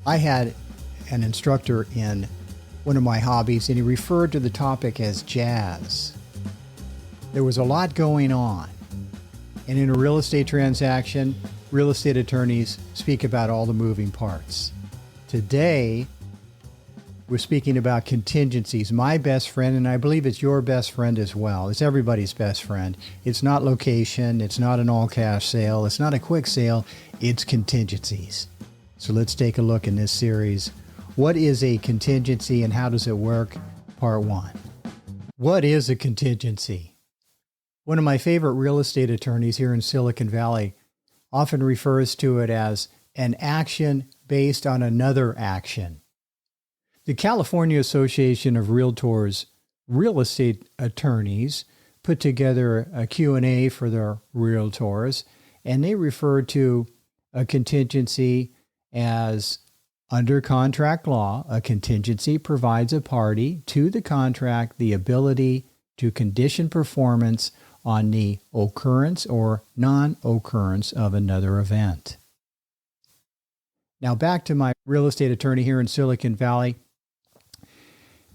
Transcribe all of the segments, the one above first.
I had an instructor in one of my hobbies, and he referred to the topic as jazz. There was a lot going on. And in a real estate transaction, real estate attorneys speak about all the moving parts. Today, we're speaking about contingencies. My best friend, and I believe it's your best friend as well. It's everybody's best friend. It's not location. It's not an all-cash sale. It's not a quick sale. It's contingencies. So let's take a look in this series. What is a contingency and how does it work? Part 1. What is a contingency? One of my favorite real estate attorneys here in Silicon Valley often refers to it as an action based on another action. The California Association of Realtors real estate attorneys put together a Q&A for their realtors, and they refer to a contingency as, under contract law, a contingency provides a party to the contract the ability to condition performance on the occurrence or non-occurrence of another event. Now back to my real estate attorney here in Silicon Valley.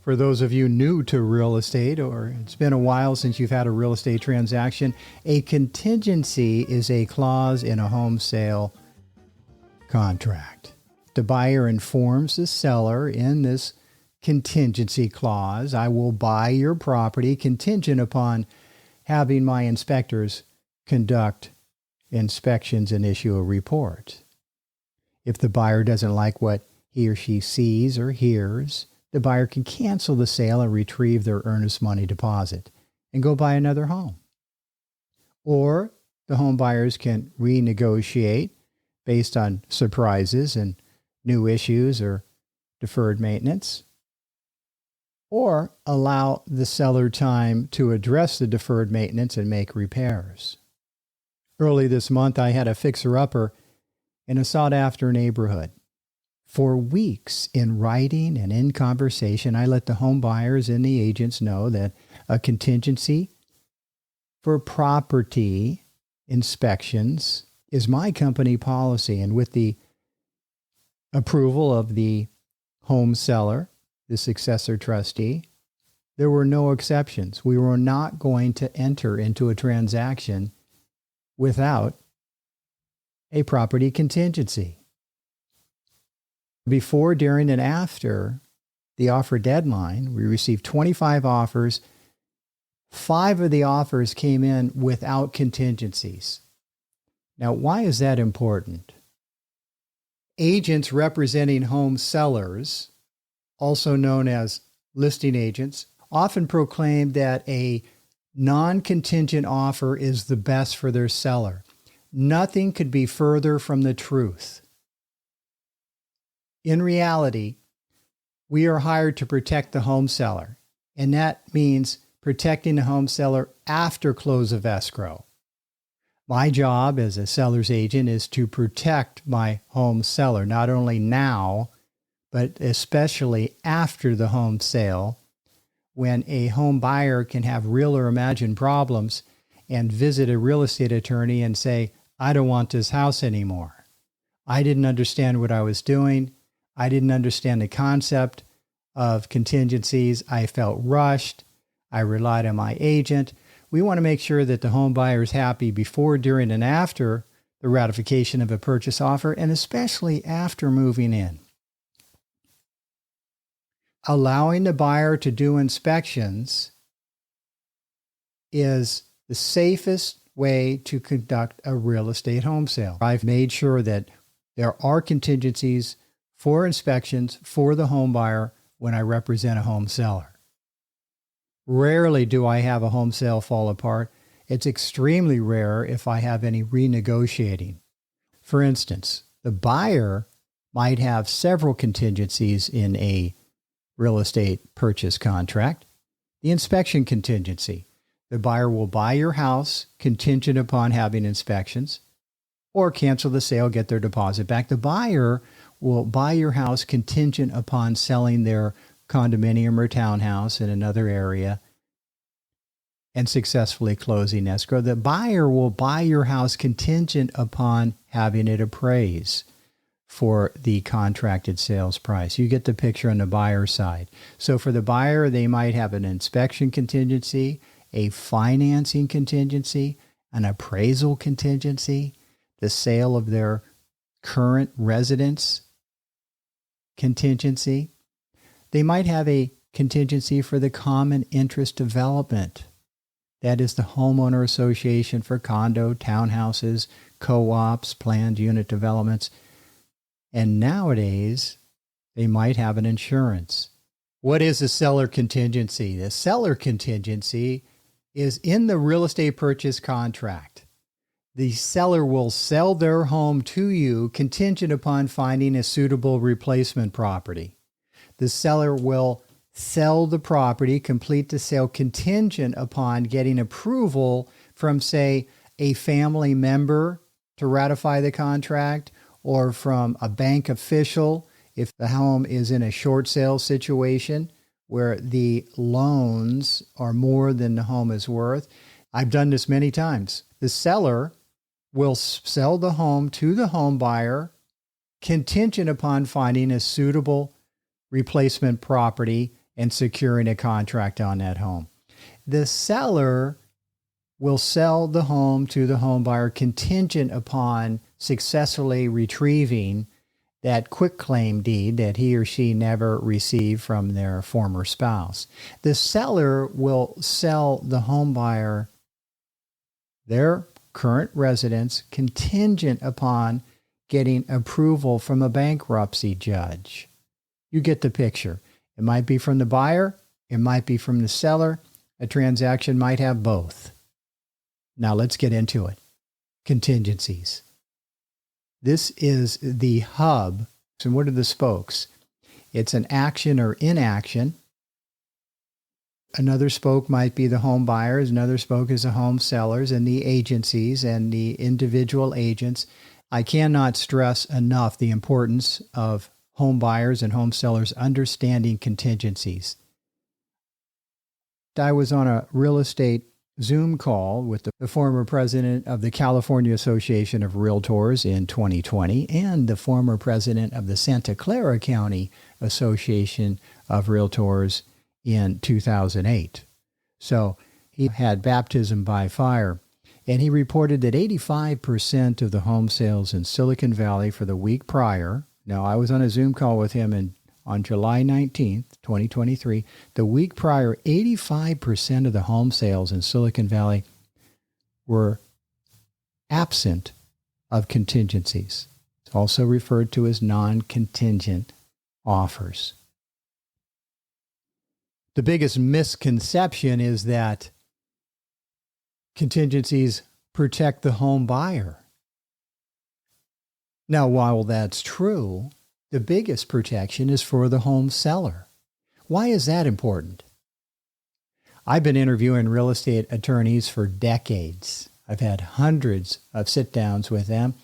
For those of you new to real estate, or it's been a while since you've had a real estate transaction, a contingency is a clause in a home sale contract. The buyer informs the seller in this contingency clause, I will buy your property contingent upon having my inspectors conduct inspections and issue a report. If the buyer doesn't like what he or she sees or hears, the buyer can cancel the sale and retrieve their earnest money deposit and go buy another home. Or the home buyers can renegotiate based on surprises and new issues or deferred maintenance, or allow the seller time to address the deferred maintenance and make repairs. Early this month, I had a fixer-upper in a sought-after neighborhood. For weeks, in writing and in conversation, I let the home buyers and the agents know that a contingency for property inspections is my company policy, and with the approval of the home seller, the successor trustee, there were no exceptions. We were not going to enter into a transaction without a property contingency. Before, during, and after the offer deadline, we received 25 offers. 5 of the offers came in without contingencies. Now, why is that important? Agents representing home sellers, also known as listing agents, often proclaim that a non-contingent offer is the best for their seller. Nothing could be further from the truth. In reality, we are hired to protect the home seller, and that means protecting the home seller after close of escrow. My job as a seller's agent is to protect my home seller, not only now, but especially after the home sale, when a home buyer can have real or imagined problems and visit a real estate attorney and say, I don't want this house anymore. I didn't understand what I was doing. I didn't understand the concept of contingencies. I felt rushed. I relied on my agent. We want to make sure that the home buyer is happy before, during, and after the ratification of a purchase offer, and especially after moving in. Allowing the buyer to do inspections is the safest way to conduct a real estate home sale. I've made sure that there are contingencies for inspections for the home buyer when I represent a home seller. Rarely do I have a home sale fall apart. It's extremely rare if I have any renegotiating. For instance, the buyer might have several contingencies in a real estate purchase contract. The inspection contingency. The buyer will buy your house contingent upon having inspections, or cancel the sale, get their deposit back. The buyer will buy your house contingent upon selling their condominium or townhouse in another area and successfully closing escrow. The buyer will buy your house contingent upon having it appraised. for the contracted sales price. You get the picture on the buyer side. So for the buyer, they might have an inspection contingency, a financing contingency, an appraisal contingency, the sale of their current residence contingency. They might have a contingency for the common interest development. That is the homeowner association for condo, townhouses, co-ops, planned unit developments. And nowadays, they might have an insurance. What is a seller contingency? The seller contingency is in the real estate purchase contract. The seller will sell their home to you contingent upon finding a suitable replacement property. The seller will sell the property, complete the sale contingent upon getting approval from, say, a family member to ratify the contract, or from a bank official if the home is in a short sale situation where the loans are more than the home is worth. I've done this many times. The seller will sell the home to the home buyer contingent upon finding a suitable replacement property and securing a contract on that home. The seller will sell the home to the home buyer contingent upon successfully retrieving that quitclaim deed that he or she never received from their former spouse. The seller will sell the home buyer their current residence contingent upon getting approval from a bankruptcy judge. You get the picture. It might be from the buyer. It might be from the seller. A transaction might have both. Now let's get into it. Contingencies. This is the hub. So what are the spokes? It's an action or inaction. Another spoke might be the home buyers. Another spoke is the home sellers and the agencies and the individual agents. I cannot stress enough the importance of home buyers and home sellers understanding contingencies. I was on a real estate Zoom call with the former president of the California Association of Realtors in 2020 and the former president of the Santa Clara County Association of Realtors in 2008. So he had baptism by fire, and he reported that 85% of the home sales in Silicon Valley for the week prior. Now, I was on a Zoom call with him on July 19th, 2023. The week prior, 85% of the home sales in Silicon Valley were absent of contingencies. It's also referred to as non-contingent offers. The biggest misconception is that contingencies protect the home buyer. Now, while that's true, the biggest protection is for the home seller. Why is that important? I've been interviewing real estate attorneys for decades. I've had hundreds of sit-downs with them,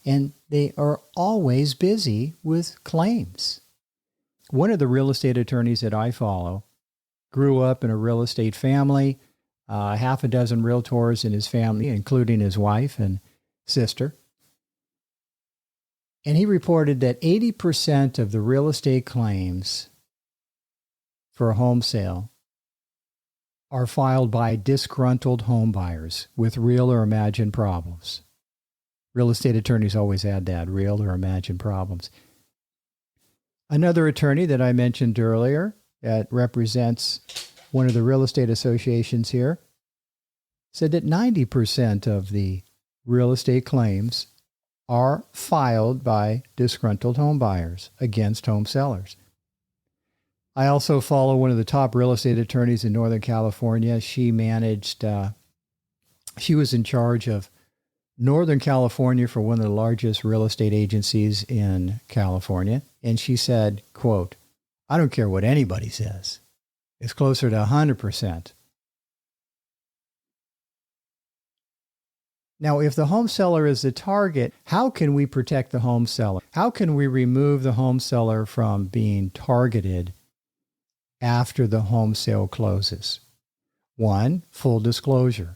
and they are always busy with claims. One of the real estate attorneys that I follow grew up in a real estate family, half a dozen realtors in his family, including his wife and sister. And he reported that 80% of the real estate claims for a home sale are filed by disgruntled home buyers with real or imagined problems. Real estate attorneys always add that, real or imagined problems. Another attorney that I mentioned earlier that represents one of the real estate associations here said that 90% of the real estate claims are filed by disgruntled home buyers against home sellers. I also follow one of the top real estate attorneys in Northern California. She was in charge of Northern California for one of the largest real estate agencies in California. And she said, quote, "I don't care what anybody says. It's closer to 100%. Now, if the home seller is the target, how can we protect the home seller? How can we remove the home seller from being targeted after the home sale closes? 1, full disclosure.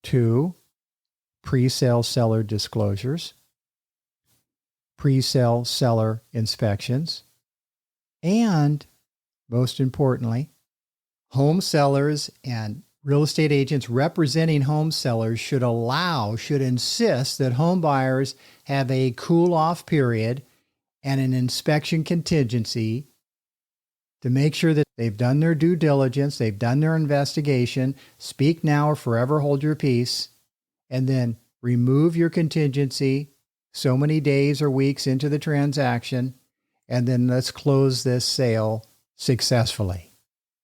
2, pre-sale seller disclosures. pre-sale seller inspections. And most importantly, home sellers and real estate agents representing home sellers should insist that home buyers have a cool-off period and an inspection contingency to make sure that they've done their due diligence, they've done their investigation, speak now or forever hold your peace, and then remove your contingency so many days or weeks into the transaction, and then let's close this sale successfully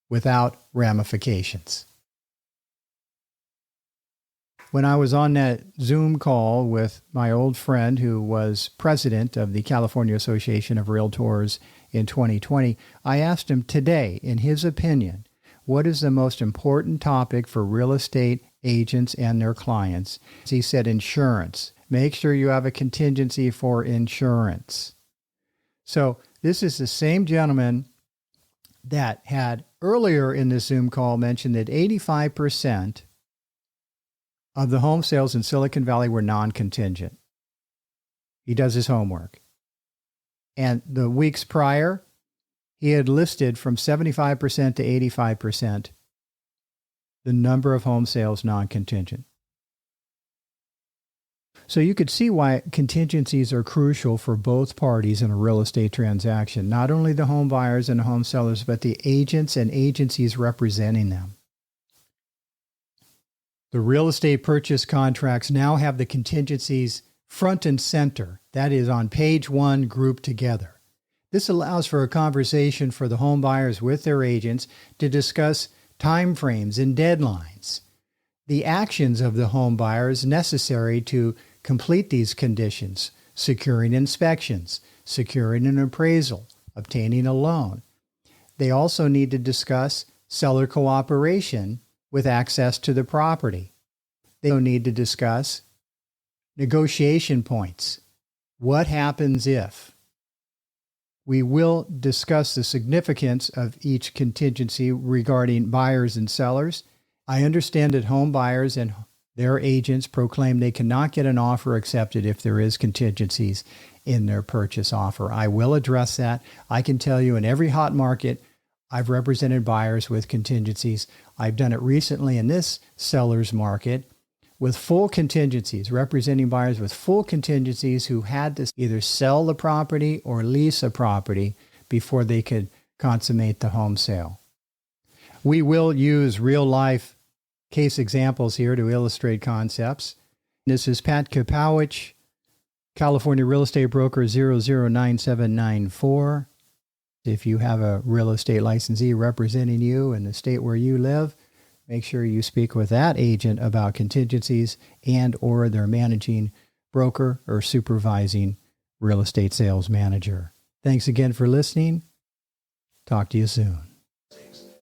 without ramifications. When I was on that Zoom call with my old friend who was president of the California Association of Realtors in 2020, I asked him today, in his opinion, what is the most important topic for real estate agents and their clients? He said insurance. Make sure you have a contingency for insurance. So this is the same gentleman that had earlier in this Zoom call mentioned that 85% of the home sales in Silicon Valley were non-contingent. He does his homework. And the weeks prior, he had listed from 75% to 85% the number of home sales non-contingent. So you could see why contingencies are crucial for both parties in a real estate transaction, not only the home buyers and the home sellers, but the agents and agencies representing them. The real estate purchase contracts now have the contingencies front and center, that is on page 1 grouped together. This allows for a conversation for the home buyers with their agents to discuss timeframes and deadlines, the actions of the home buyers necessary to complete these conditions, securing inspections, securing an appraisal, obtaining a loan. They also need to discuss seller cooperation with access to the property. They also need to discuss negotiation points. What happens if? We will discuss the significance of each contingency regarding buyers and sellers. I understand that home buyers and their agents proclaim they cannot get an offer accepted if there is contingencies in their purchase offer. I will address that. I can tell you in every hot market, I've represented buyers with contingencies. I've done it recently in this seller's market with full contingencies, representing buyers with full contingencies who had to either sell the property or lease a property before they could consummate the home sale. We will use real-life case examples here to illustrate concepts. This is Pat Kapowich, California Real Estate Broker 009794. If you have a real estate licensee representing you in the state where you live, make sure you speak with that agent about contingencies and or their managing broker or supervising real estate sales manager. Thanks again for listening. Talk to you soon.